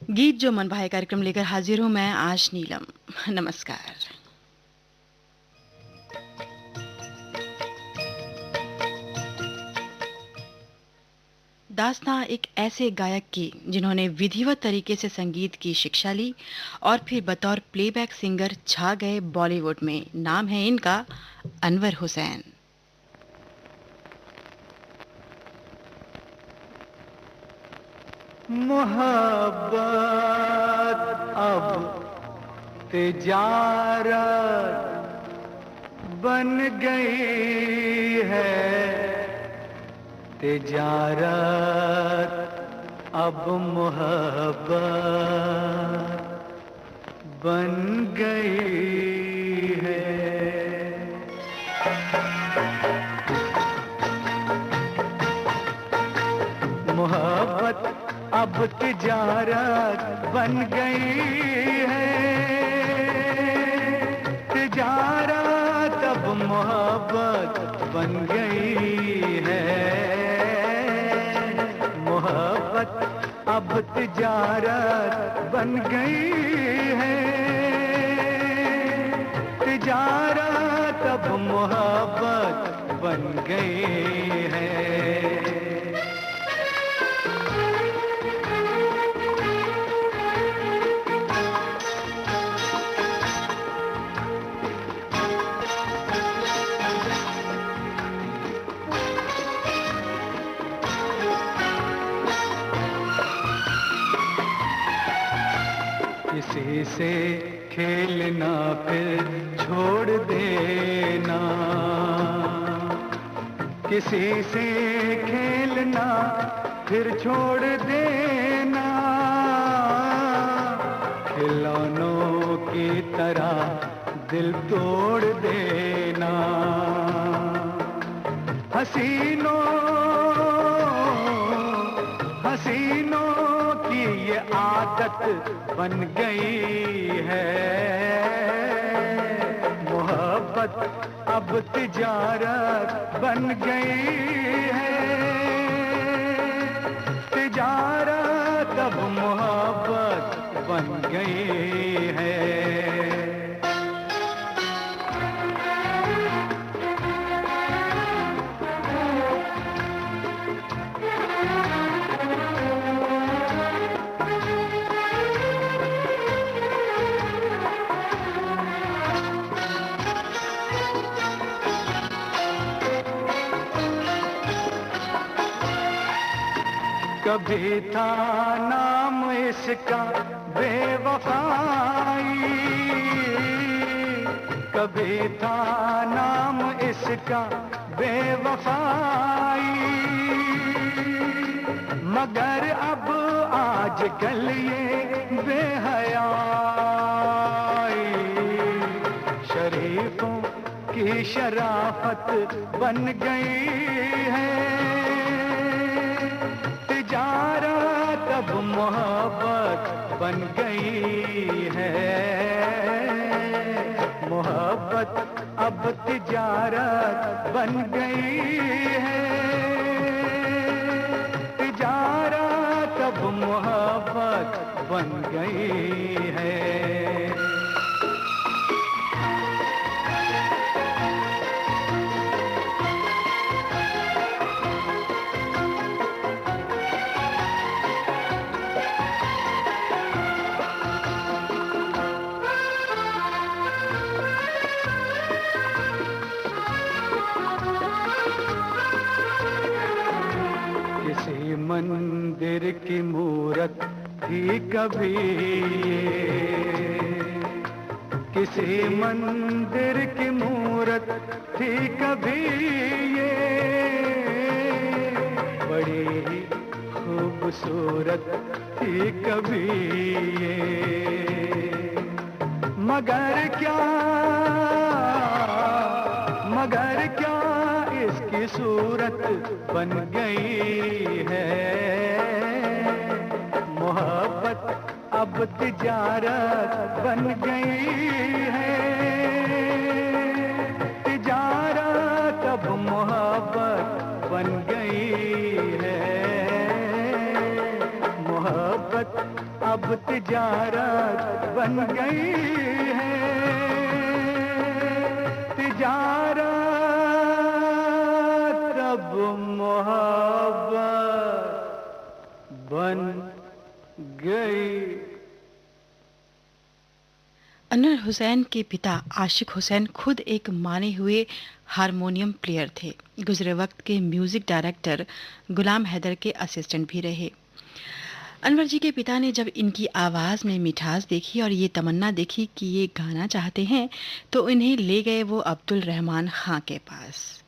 गीत जो मन भाए कार्यक्रम लेकर हाजिर हूं मैं आज नीलम। नमस्कार। दास्तां एक ऐसे गायक की जिन्होंने विधिवत तरीके से संगीत की शिक्षा ली और फिर बतौर प्लेबैक सिंगर छा गए बॉलीवुड में। नाम है इनका अनवर हुसैन। मोहब्बत अब तिजारत बन गई है। तिजारत अब मोहब्बत बन गई है। मोहब्बत अब तिजारत बन गई है। तिजारत अब मोहब्बत बन गई है। मोहब्बत अब तिजारत बन गई है। तिजारत अब मोहब्बत बन गई है। किसी से खेलना फिर छोड़ देना। किसी से खेलना फिर छोड़ देना। खिलौनों की तरह दिल तोड़ देना। हसीनों हसीनों की ये आदत बन गई है। मोहब्बत अब तिजारत बन गई है। तिजारत अब मोहब्बत बन गई है। कभी था नाम इसका बेवफाई। कभी था नाम इसका बेवफाई। मगर अब आजकल ये बेहयाई शरीफों की शराफत बन गई है। तिजारत अब मोहब्बत बन गई है। मोहब्बत अब तिजारत बन गई है। तिजारत अब मोहब्बत बन गई है। किसी मंदिर की मूरत थी कभी ये। किसी मंदिर की मूरत थी कभी ये। बड़ी ही खूबसूरत थी कभी ये। मगर क्या इसकी सूरत बन गई है। मोहब्बत अब तिजारत बन गई है। तिजारत अब मोहब्बत बन गई है। मोहब्बत अब तिजारत बन गई है, तिजारत अब मोहब्बत बन गई। अनवर हुसैन के पिता आशिक हुसैन खुद एक माने हुए हारमोनियम प्लेयर थे। गुजरे वक्त के म्यूजिक डायरेक्टर गुलाम हैदर के असिस्टेंट भी रहे। अनवर जी के पिता ने जब इनकी आवाज़ में मिठास देखी और ये तमन्ना देखी कि ये गाना चाहते हैं, तो इन्हें ले गए वो अब्दुल रहमान खां के पास,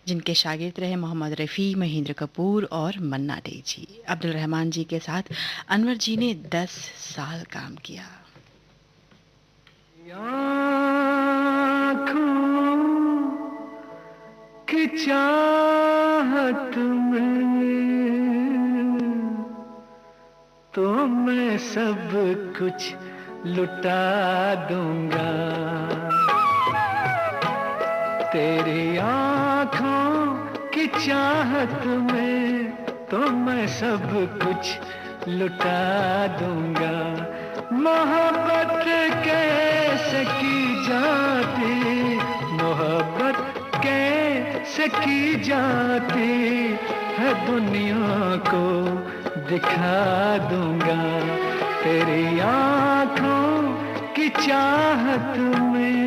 जिनके शागिर्द रहे मोहम्मद रफ़ी, महेंद्र कपूर और मन्ना डे जी। अब्दुल रहमान जी के साथ अनवर जी ने 10 साल काम किया। आँखों की चाहत में तो मैं सब कुछ लुटा दूंगा, तेरी आँखों की चाहत में तो मैं सब कुछ लुटा दूंगा। मोहब्बत कैसे की जाती, मोहब्बत कैसे की जाती है दुनिया को दिखा दूंगा, तेरी आँखों की चाहत में।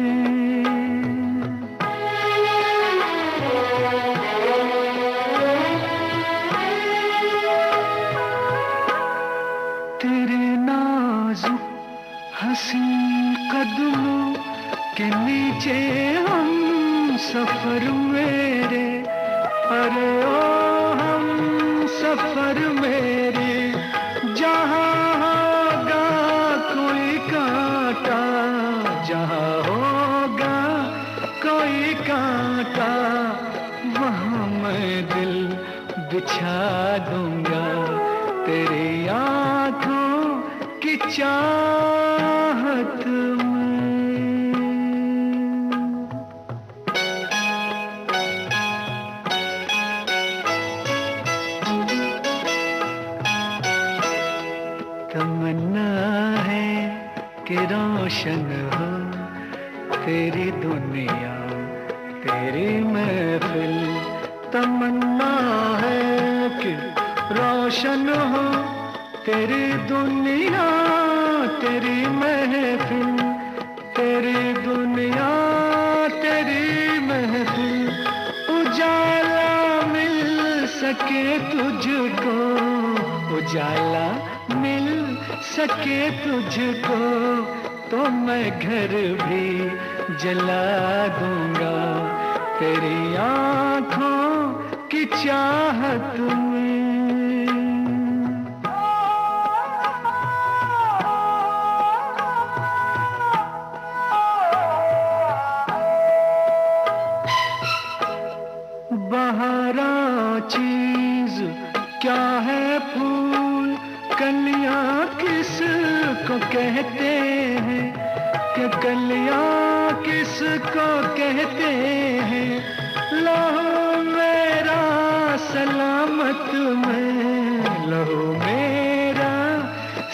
तेरे नाजुक हंसी कदमों के नीचे हम सफर मेरे, अरे ओ हम सफर मेरे, जहाँ होगा कोई कांटा, जहाँ होगा कोई कांटा, वहाँ मैं दिल बिछा दूंगा, तेरी आँखों की चाहत में। तमन्ना है कि रोशन हो तेरी दुनिया, तेरी महफिल, तमन्ना है कि रोशन हो तेरी दुनिया, तेरी महफिल, तेरी दुनिया, तेरी महफिल, उजाला मिल सके तुझको, उजाला मिल सके तुझको, तो मैं घर भी जला दूंगा, तेरी आँखों की चाहत में। बहारा चीज क्या है फूल, कलियां किसको कहते हैं, कि कलियां किसको कहते हैं, लहू मेरा सलामत में, लहू मेरा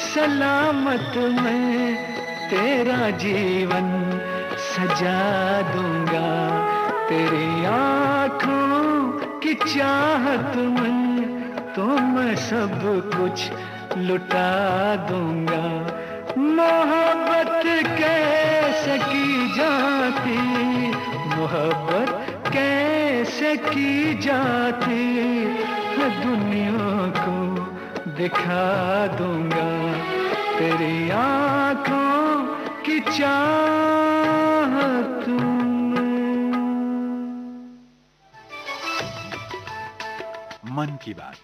सलामत में, तेरा जीवन सजा दूंगा, तेरी आँखों की चाहत में तो मैं सब कुछ लुटा दूंगा। मोहब्बत कैसे की जाती, मोहब्बत कैसे की जाती है दुनिया को दिखा दूंगा, तेरी आँखों की चाहत में। मन की बात।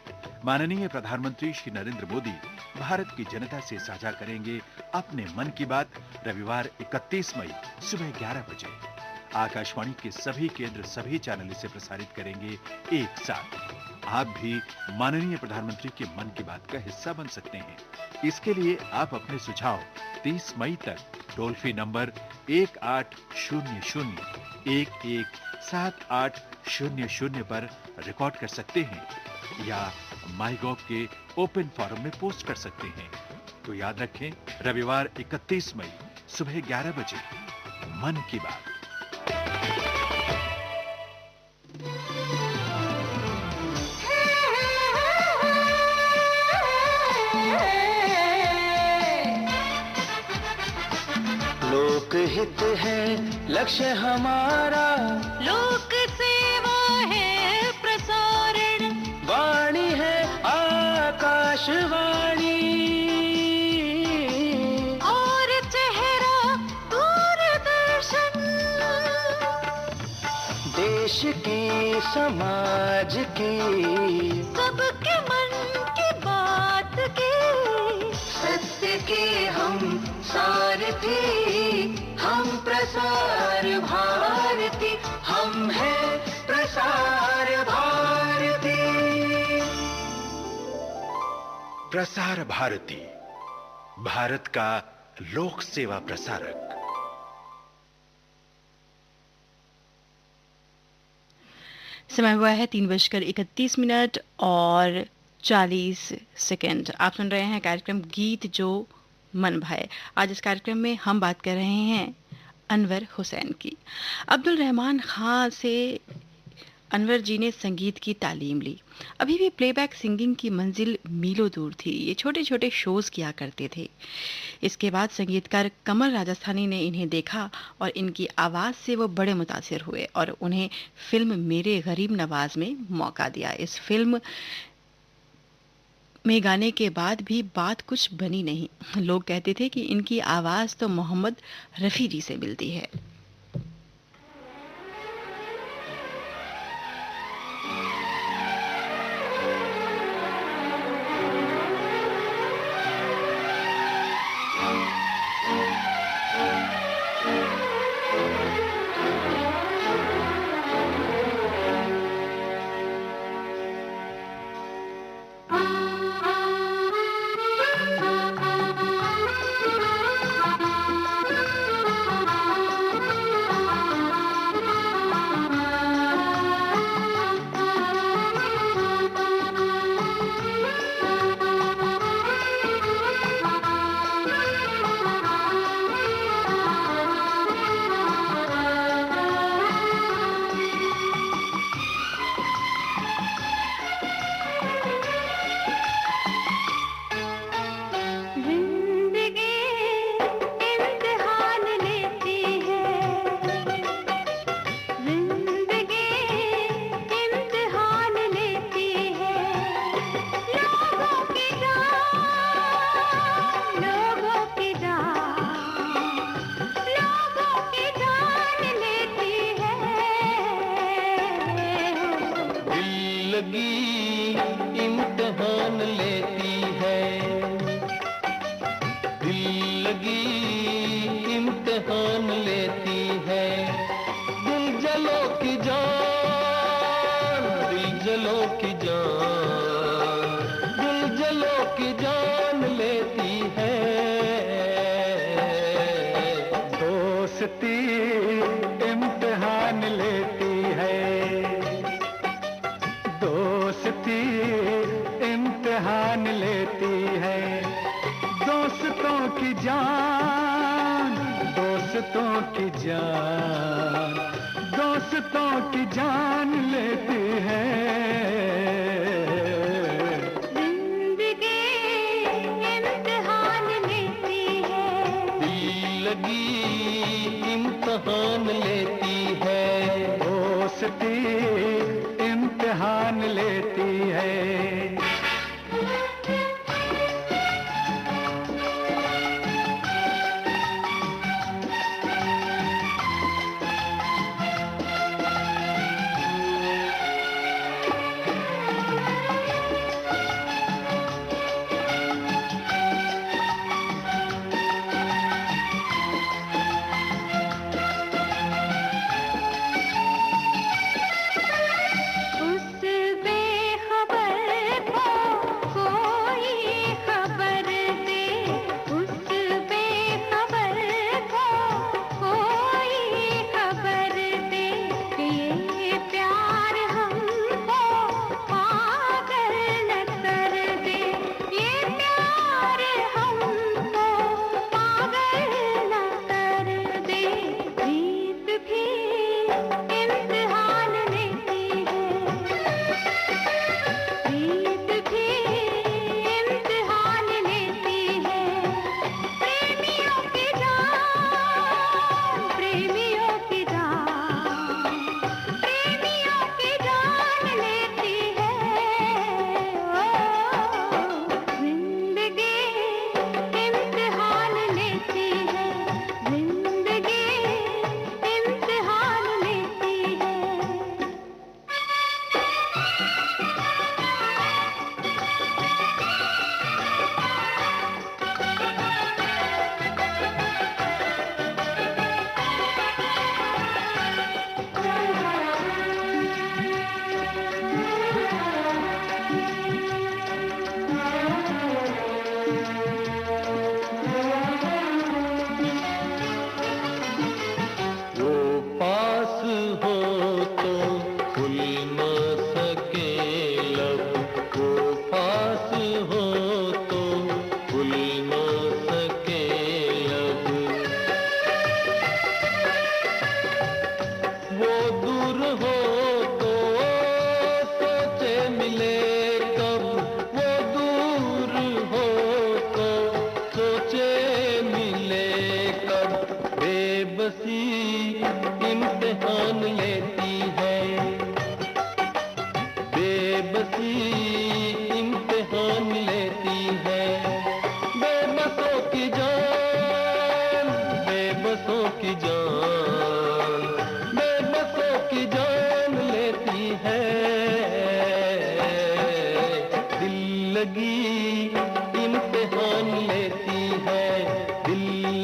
माननीय प्रधानमंत्री श्री नरेंद्र मोदी भारत की जनता से साझा करेंगे अपने मन की बात रविवार 31 मई सुबह 11 बजे। आकाशवाणी के सभी केंद्र सभी चैनल इसे प्रसारित करेंगे एक साथ। आप भी माननीय प्रधानमंत्री के मन की बात का हिस्सा बन सकते हैं। इसके लिए आप अपने सुझाव 30 मई तक टोल फ्री नंबर 1800-117800 पर रिकॉर्ड कर सकते हैं या माईगॉव के ओपन फोरम में पोस्ट कर सकते हैं। तो याद रखें, रविवार 31 मई सुबह 11 बजे मन की बात। लोकहित है लक्ष्य हमारा, लोक सेवा है प्रसारण, वाणी है आकाशवाणी, और चेहरा दूरदर्शन। देश की समाज की सबके मन की बात की, सत्य के हम सारथी, हम प्रसार भारती, हम हैं प्रसार भारती। प्रसार भारती, भारत का लोक सेवा प्रसारक। समय हुआ है 3:31 और 40 सेकंड। आप सुन रहे हैं कार्यक्रम गीत जो मन भाए। आज इस कार्यक्रम में हम बात कर रहे हैं अनवर हुसैन की। अब्दुल रहमान खां से अनवर जी ने संगीत की तालीम ली। अभी भी प्लेबैक सिंगिंग की मंजिल मीलों दूर थी। ये छोटे छोटे शोज किया करते थे। इसके बाद संगीतकार कमल राजस्थानी ने इन्हें देखा और इनकी आवाज़ से वो बड़े मुतासिर हुए और उन्हें फिल्म मेरे गरीब नवाज में मौका दिया। इस फिल्म में गाने के बाद भी बात कुछ बनी नहीं। लोग कहते थे कि इनकी आवाज़ तो मोहम्मद रफ़ी जी से मिलती है।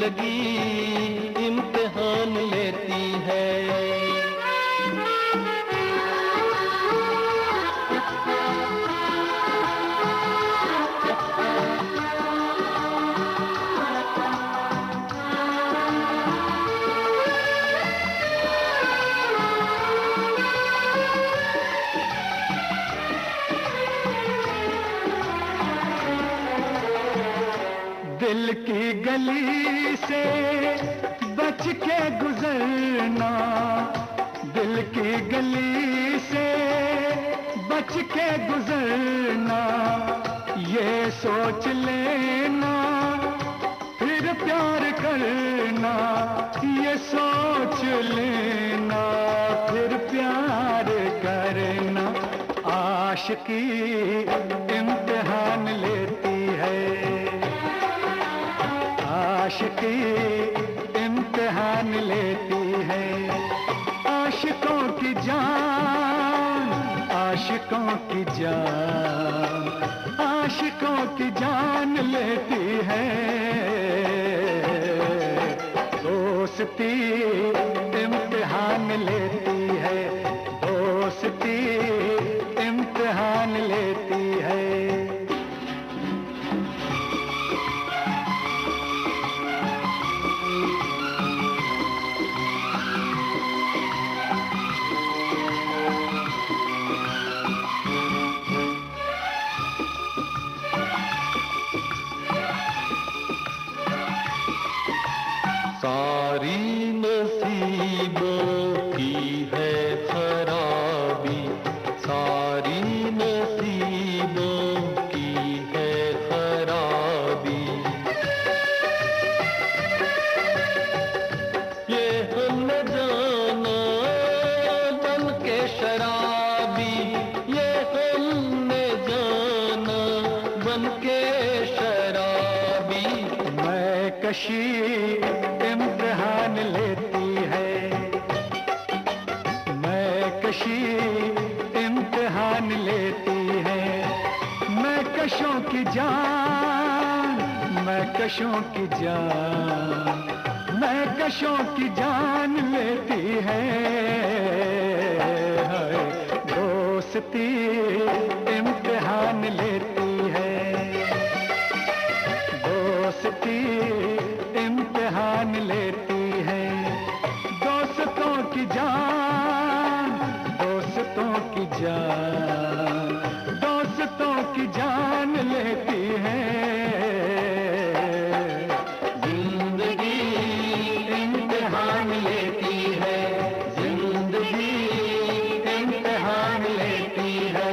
जिंदगी इम्तिहान लेती है। दिल की गली से बच के गुजरना, दिल की गली से बच के गुजरना, ये सोच लेना फिर प्यार करना, ये सोच लेना फिर प्यार करना। आशिकी इम्तिहान लेती है, आशिकी इम्तिहान लेती है। आशिकों की जान, आशिकों की जान, आशिकों की जान लेती है। दोस्ती इम्तिहान लेती है, दोस्ती इम्तिहान लेती है। सारी नसीबों की है खराबी, सारी नसीबों की है खराबी। ये हम न जाना बन के शराबी, ये हम न जाना बन के शराबी। मैं कशी इम्तिहान लेती है, मैं कशी इम्तिहान लेती है। मैं कशों की जान, मैं कशों की जान, मैं कशों की जान लेती है। दोस्ती इम्तिहान लेती है, दोस्ती इम्तिहान लेती है। दोस्तों की जान, दोस्तों की जान, दोस्तों की जान लेती है। जिंदगी इम्तिहान लेती है, जिंदगी इम्तिहान लेती है।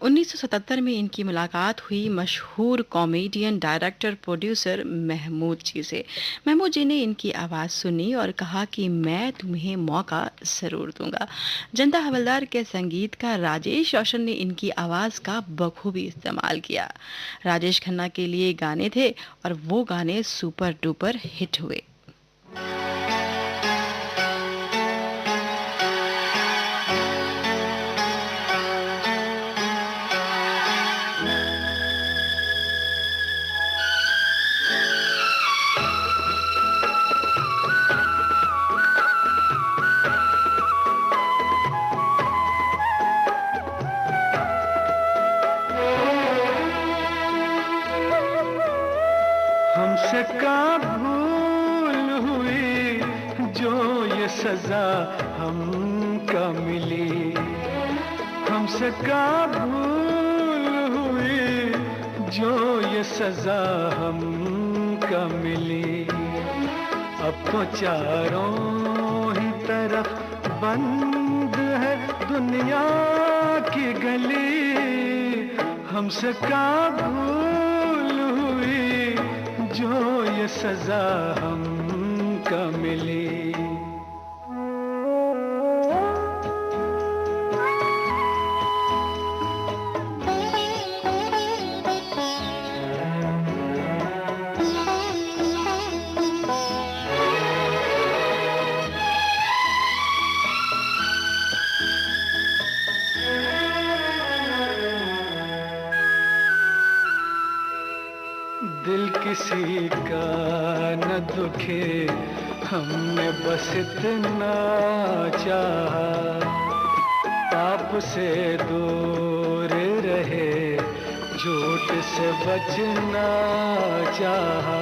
1977 में इनकी मुलाकात हुई मशहूर कॉमेडियन, डायरेक्टर, प्रोड्यूसर महमूद जी से। महमूद जी ने इनकी आवाज़ सुनी और कहा कि मैं तुम्हें मौका ज़रूर दूंगा। जनता हवलदार के संगीत का राजेश रोशन ने इनकी आवाज़ का बखूबी इस्तेमाल किया। राजेश खन्ना के लिए गाने थे और वो गाने सुपर डुपर हिट हुए। हमसे का भूल हुई जो ये सजा हमका मिली, हमसे का भूल हुई जो ये सजा हमका मिली। अब तो चारों ही तरफ बंद है दुनिया की गली, हमसे का भूल हुई जो ये सजा हमका मिली। दिल किसी का न दुखे, हमने बस इतना चाहा। पाप से दूर रहे, झूठ से बचना चाहा।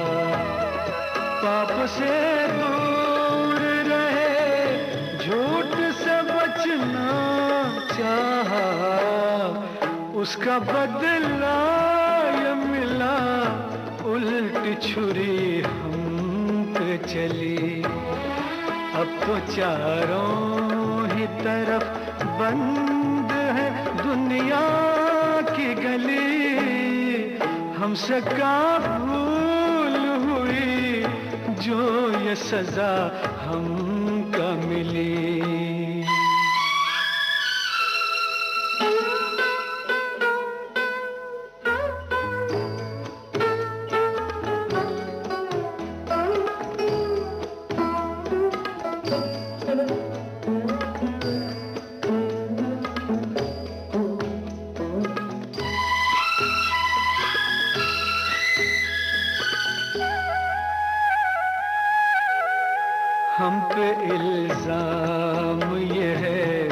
पाप से दूर रहे, झूठ से बचना चाहा। उसका बदला ये मिला, उल्टी छुरी हम पे चली। अब तो चारों ही तरफ बंद है दुनिया की गली। हमसे का भूल हुई जो ये सजा हमका मिली। हम पे इल्जाम ये है,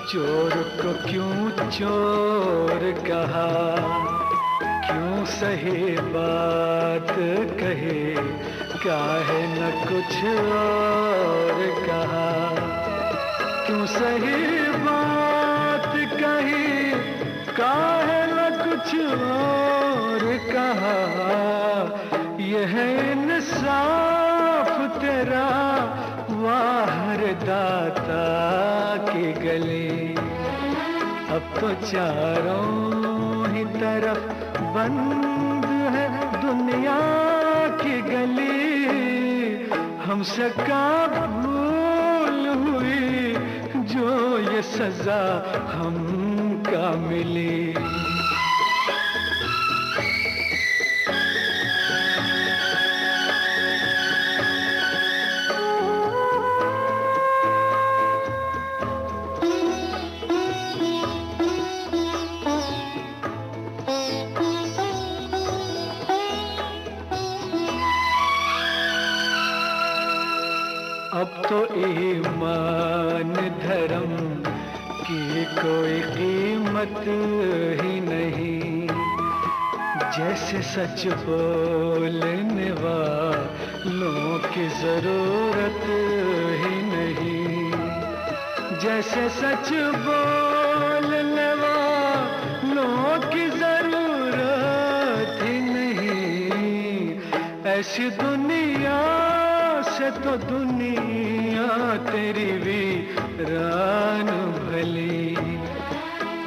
चोर को क्यों चोर कहा। क्यों सही बात कहे, काहे न कुछ और कहा। क्यों सही बात कही, काहे न कुछ और कहा। यह इंसाफ तेरा वाहर दाता की गली। अब तो चारों ही तरफ बंद है दुनिया की गली। हमसे का भूल हुई जो ये सजा हमका मिली। अब तो ईमान धर्म की कोई कीमत ही नहीं। जैसे सच बोलने वालों की जरूरत ही नहीं। जैसे सच बोलने वालों की जरूरत ही नहीं। ऐसी दुनिया से तो दुनिया तेरी वीरान भली।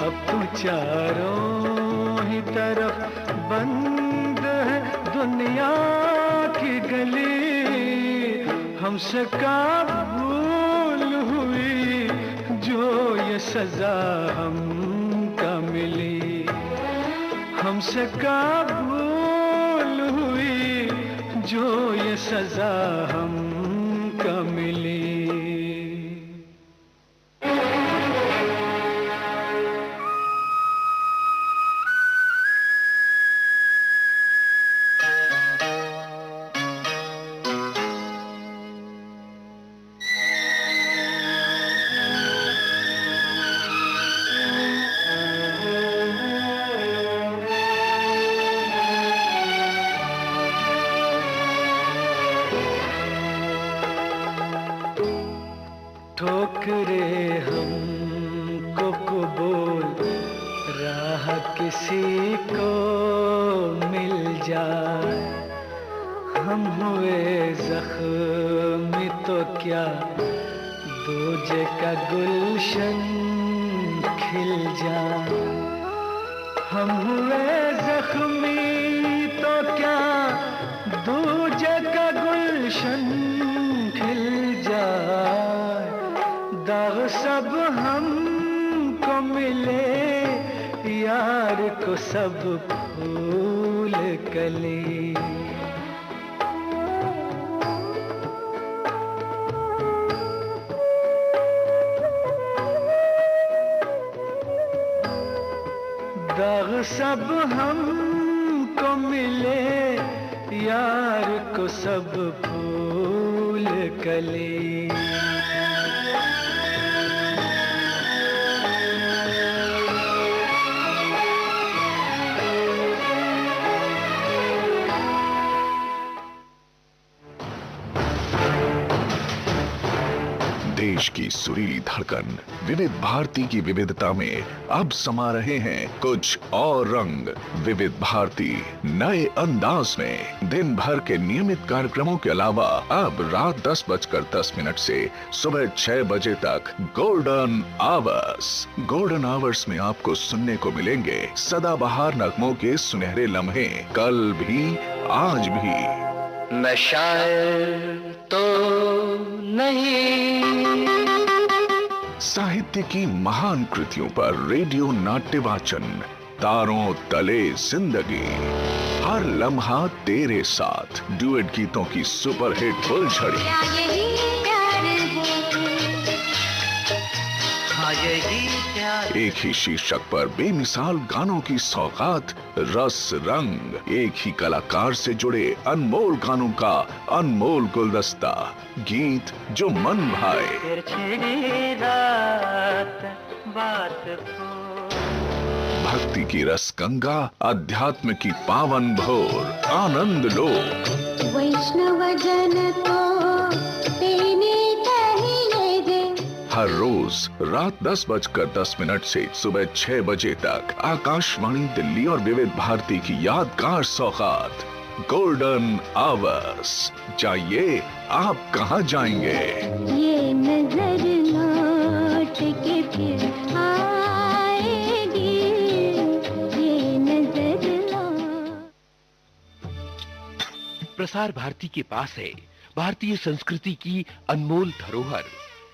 अब तो चारों ही तरफ बंद है दुनिया की गली। हमसे का भूल हुई जो ये सजा हमका मिली। हमसे का भूल हुई जो ये सजा हमका मिली। ठोकरे हमको कबूल राह किसी को मिल जाए। हम हुए जख्मी तो क्या दूजे का गुलशन खिल जाए। हम हुए जख्मी तो क्या दूजे का गुलशन खिल जाए। दाग सब हमको मिले, यार को सब फूल कली। दाग सब हमको मिले, यार को सब फूल कली। देश की सुरीली धड़कन विविध भारती की विविधता में अब समा रहे हैं कुछ और रंग। विविध भारती नए अंदाज में दिन भर के नियमित कार्यक्रमों के अलावा अब रात 10:10 से सुबह 6 बजे तक गोल्डन आवर्स। गोल्डन आवर्स में आपको सुनने को मिलेंगे सदाबहार नगमों के सुनहरे लम्हे, कल भी आज भी। मैं शायर तो नहीं। साहित्य की महान कृतियों पर रेडियो नाट्य वाचन, तारों तले जिंदगी, हर लम्हा तेरे साथ, डुएट गीतों की सुपरहिट फुलझड़ी। एक ही शीर्षक पर बेमिसाल गानों की सौगात, रस रंग, एक ही कलाकार से जुड़े अनमोल गानों का अनमोल गुलदस्ता, गीत जो मन भाए। भक्ति की रस गंगा, अध्यात्म की पावन भोर, आनंद लो। वैष्णव जन तो तेने कहिए दे। हर रोज रात 10:10 से सुबह 6 बजे तक आकाशवाणी दिल्ली और विविध भारती की यादगार सौगात, गोल्डन आवर्स। जाइए, आप कहां जाएंगे? ये नजर लौट के फिर आएगी, ये नजर लौट। प्रसार भारती के पास है भारतीय संस्कृति की अनमोल धरोहर।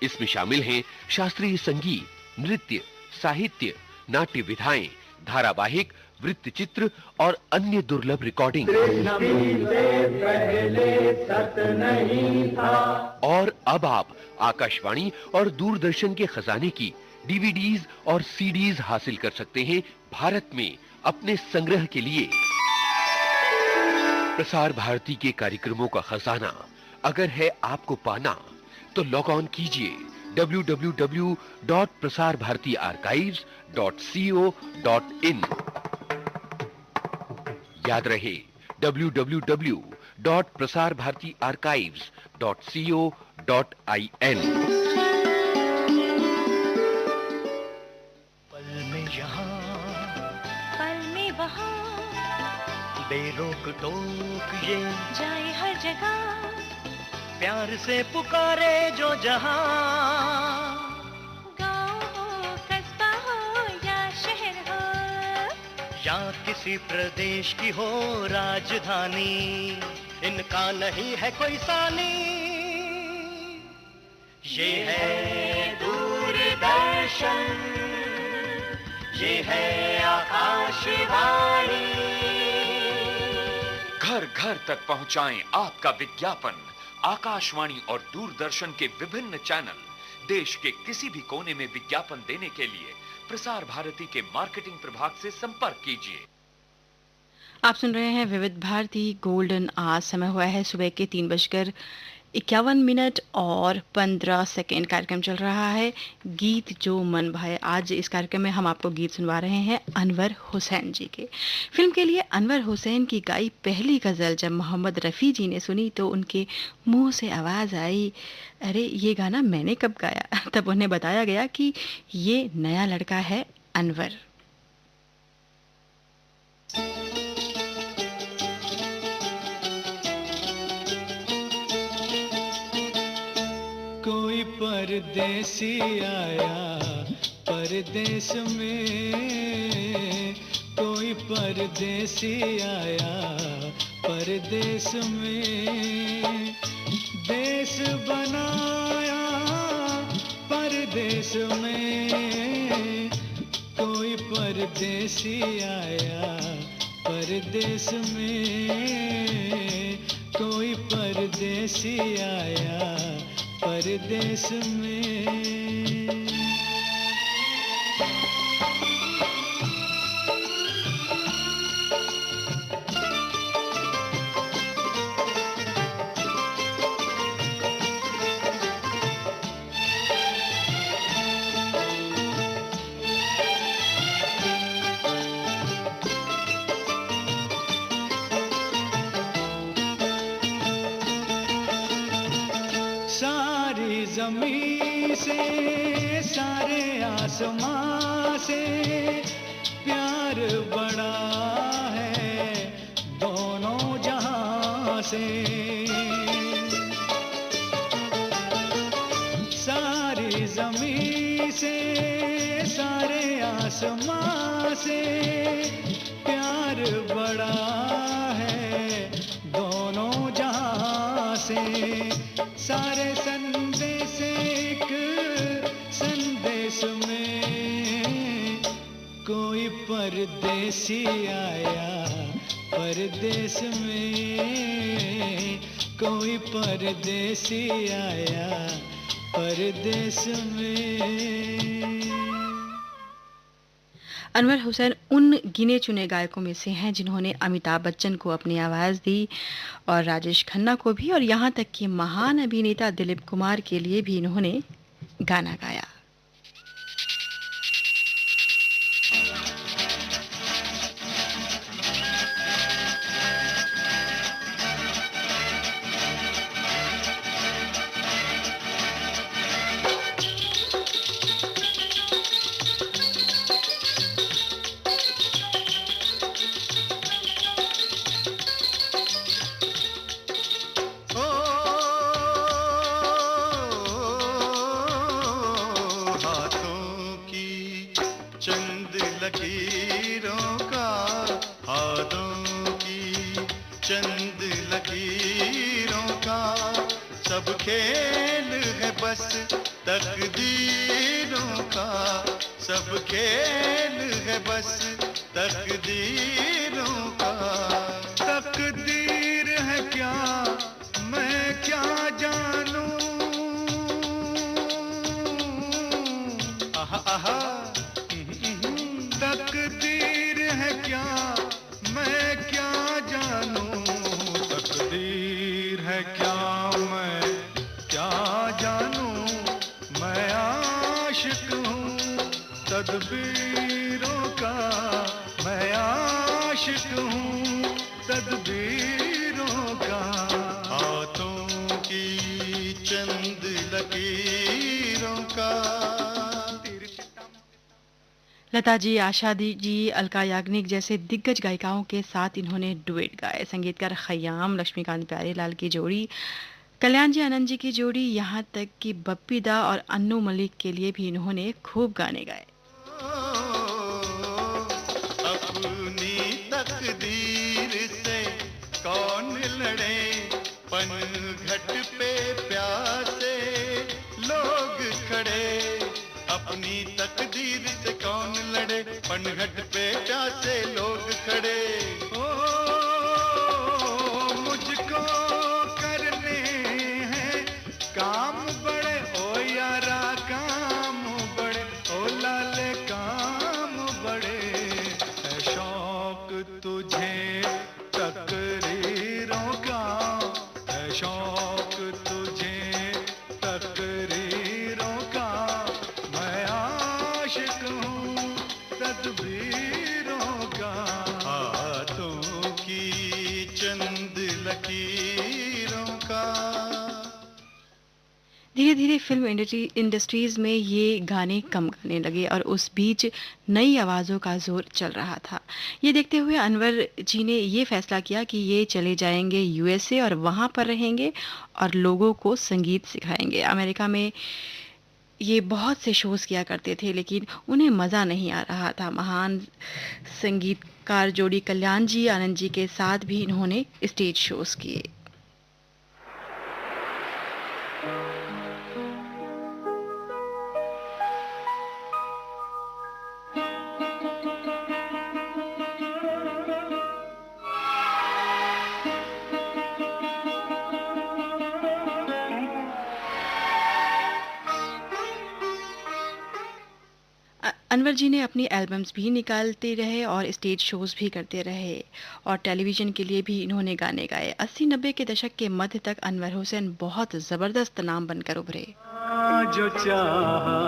इसमें शामिल हैं शास्त्रीय संगीत, नृत्य, साहित्य, नाट्य विधाएं, धारावाहिक, वृत्तचित्र और अन्य दुर्लभ रिकॉर्डिंग। और अब आप आकाशवाणी और दूरदर्शन के खजाने की डीवीडीज और सीडीज हासिल कर सकते हैं भारत में अपने संग्रह के लिए। प्रसार भारती के कार्यक्रमों का खजाना अगर है आपको पाना, तो लॉग ऑन कीजिए www.prasarbhartiarchives.co.in। याद रहे www.prasarbhartiarchives.co.in। पल में यहाँ, पल में वहाँ, बेरोक टोक ये जाए हर जगह, प्यार से पुकारे जो जहां। गाँव हो, कस्बा हो या शहर हो, या किसी प्रदेश की हो राजधानी, इनका नहीं है कोई सानी। ये है दूरदर्शन, ये है आकाशवाणी। घर घर तक पहुंचाएं आपका विज्ञापन। आकाशवाणी और दूरदर्शन के विभिन्न चैनल, देश के किसी भी कोने में विज्ञापन देने के लिए प्रसार भारती के मार्केटिंग प्रभाग से संपर्क कीजिए। आप सुन रहे हैं विविध भारती गोल्डन आज। समय हुआ है सुबह के 3:51 और 15 सेकेंड। कार्यक्रम चल रहा है गीत जो मन भाए। आज इस कार्यक्रम में हम आपको गीत सुनवा रहे हैं अनवर हुसैन जी के। फिल्म के लिए अनवर हुसैन की गाई पहली गज़ल जब मोहम्मद रफ़ी जी ने सुनी तो उनके मुंह से आवाज़ आई, अरे ये गाना मैंने कब गाया। तब उन्हें बताया गया कि ये नया लड़का है अनवर। कोई परदेसी आया परदेश में, कोई परदेसी आया परदेश में, देश बनाया परदेश में। कोई परदेसी आया परदेश में, कोई परदेसी आया परदेश में। जमीन से सारे आसमां से प्यार बड़ा है दोनों जहां से। सारी जमीन से सारे आसमां से प्यार बड़ा है दोनों जहां से। सारे संदेश एक संदेश में कोई परदेसी आया परदेश में, कोई परदेसी आया परदेश में। अनवर हुसैन उन गिने चुने गायकों में से हैं जिन्होंने अमिताभ बच्चन को अपनी आवाज़ दी और राजेश खन्ना को भी, और यहाँ तक कि महान अभिनेता दिलीप कुमार के लिए भी इन्होंने गाना गाया। खेल है बस तकदीरों का, सब खेल है बस तकदीरों का। तकदीर है क्या मैं क्या जानूं, आहा आहा। तकदीर है क्या मैं क्या जानूं, तकदीर है क्या मैं क्या जानूं। मैं आशिक हूँ तदबीरों का, मैं आशिक हूँ तदबीरों का। हाथों की चंद लकीरों का। लता जी, आशा जी, अलका याग्निक जैसे दिग्गज गायिकाओं के साथ इन्होंने डुएट गाए। संगीतकार खयाम, लक्ष्मीकांत प्यारेलाल की जोड़ी, कल्याण जी आनंद जी की जोड़ी, यहाँ तक कि बप्पी दा और अन्नू मलिक के लिए भी इन्होंने खूब गाने गाए। अपनी तकदीर से कौन लड़े, पनघट पे प्यासे लोग खड़े। अपनी तकदीर से कौन लड़े, पनघट पे प्यासे लोग खड़े। ओ मुझको करने हैं काम बड़े, ओ यारा काम बड़े, ओ लाले काम बड़े। है शौक तुझे तकरीरों का, है शौक तुझे तकरीरों का। मैं आशिक हूँ तदबीरों का। हाथों की चंद लकीरों का। धीरे धीरे फिल्म इंडस्ट्रीज में ये गाने कम गाने लगे और उस बीच नई आवाज़ों का जोर चल रहा था। ये देखते हुए अनवर जी ने ये फैसला किया कि ये चले जाएंगे यूएसए और वहाँ पर रहेंगे और लोगों को संगीत सिखाएंगे। अमेरिका में ये बहुत से शोज़ किया करते थे लेकिन उन्हें मज़ा नहीं आ रहा था। महान संगीतकार जोड़ी कल्याण जी आनंद जी के साथ भी इन्होंने स्टेज शोज़ किए। अनवर जी ने अपनी एल्बम्स भी निकालते रहे और स्टेज शोज़ भी करते रहे और टेलीविज़न के लिए भी इन्होंने गाने गाए। 80-90 के दशक के मध्य तक अनवर हुसैन बहुत ज़बरदस्त नाम बनकर उभरे। जो चाहा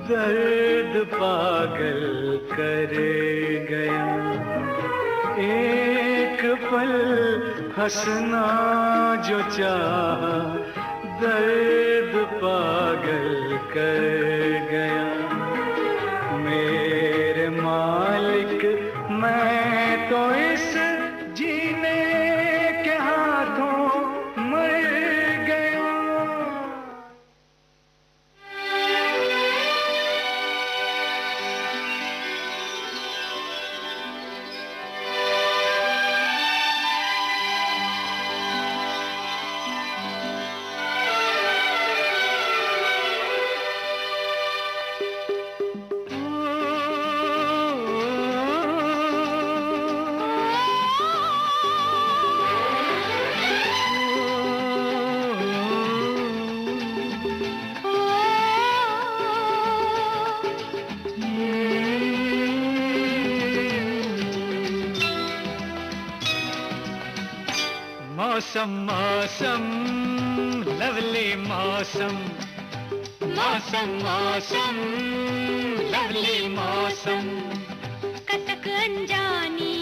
दर्द पागल करे गया, एक पल हंसना जो चाहा दर्द पागल कर गया मेरे मालिक, मैं तो इस जीने के हाथों मर गया। मौसम मौसम लवली मौसम, मौसम मौसम लवली मौसम। कसक अनजानी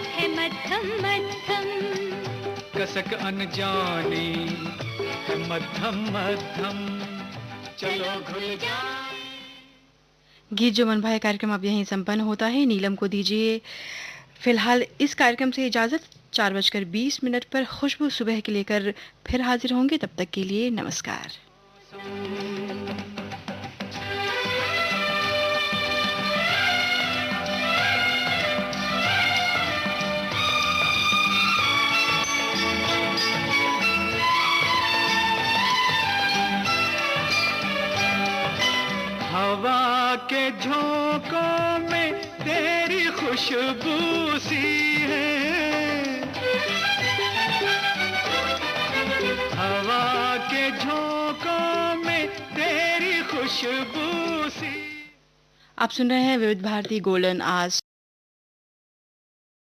है मध्यम मध्यम, कसक अनजानी है मध्यम मध्यम, चलो घुल जाए। गीत जो मन भाए कार्यक्रम अब यहीं संपन्न होता है। नीलम को दीजिए फिलहाल इस कार्यक्रम से इजाजत। 4:20 पर खुशबू सुबह के लेकर फिर हाजिर होंगे। तब तक के लिए नमस्कार। हवा के झोंकों में तेरी खुशबू सी है, हवा के झोंकों में तेरी खुशबू सी। आप सुन रहे हैं विविध भारती गोल्डन आज